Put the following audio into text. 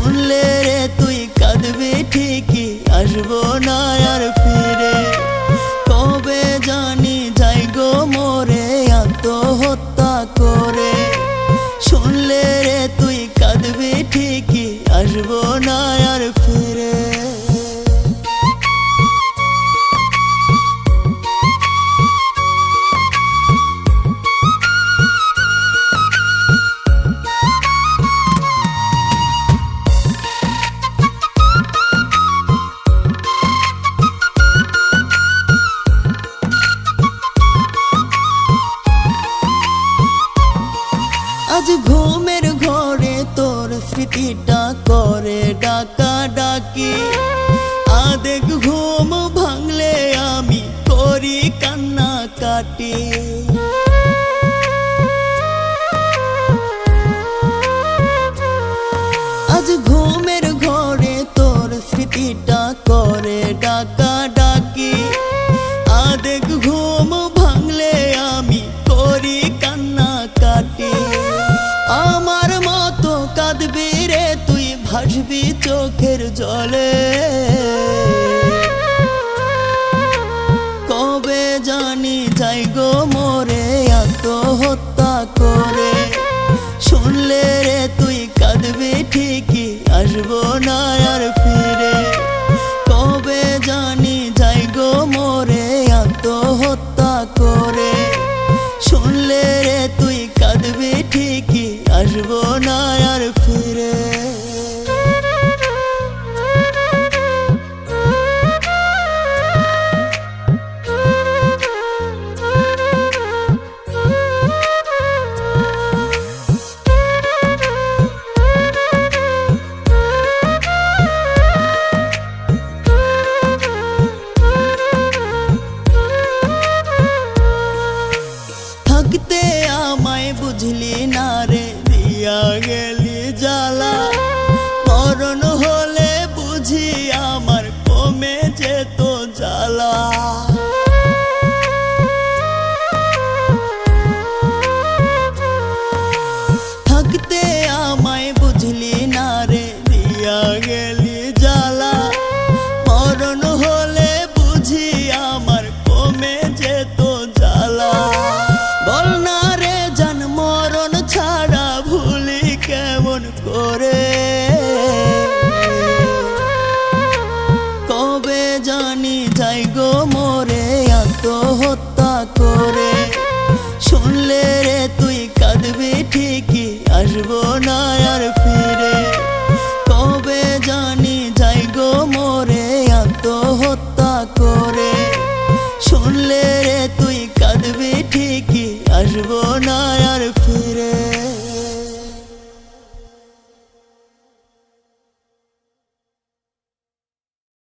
শুনলে রে তুই কাঁদবি ঠিকই, আসবো না আর ফিরে। কবে জানি যাই গো মোরে আত্মহত্যা করে। শুনলে রে তুই কাঁদবি ঠিকই, আসবো না আর ফিরে। আজ ঘুমের ঘরে তোর স্মৃতিটা করে ডাকা ডাকি। আদেক ঘুম ভাঙলে আমি করি কান্না কাটি। আজ ঘুমের ঘরে তোর স্মৃতিটা করে ডাকা ডাকি। আদেক ঘুম ভাঙলে আমি করি কান্না কাটি। আমার মতো কাঁদবি রে তুই, ভাসবি চোখের জলে। কবে জানি যাই গো মোরে আত্মহত্যা করে। শুনলে রে তুই কাঁদবি ঠিকই, আসবো না আর ফিরে। কবে জানি যাই গো মোরে আত্মহত্যা করে। শুনলে রে তুই কাঁদবি ঠিকই, আসবো না আর ফিরে। থাকতে আমায় বুঝলি না রে, দিয়া গেলি জ্বালা। মরণ হলে বুঝি আমার কমে যেত জ্বালা। থাকতে আমায় বুঝলি না রে, দিয়া গেলি জ্বালা। মরণ হলে বুঝি আমার কমে যেত জ্বালা। বল না রে জান মরণ ছাড়া ভুলি কেমন করে। কবে জানি যাই গো মোরে আত্মহত্যা করে। শুনলে রে তুই কাঁদবি ঠিকই, আসবো না আর ফিরে। কবে জানি যাই গো মোরে আত্মহত্যা করে। শুনলে রে তুই কাঁদবি ঠিকই, আসবো না আর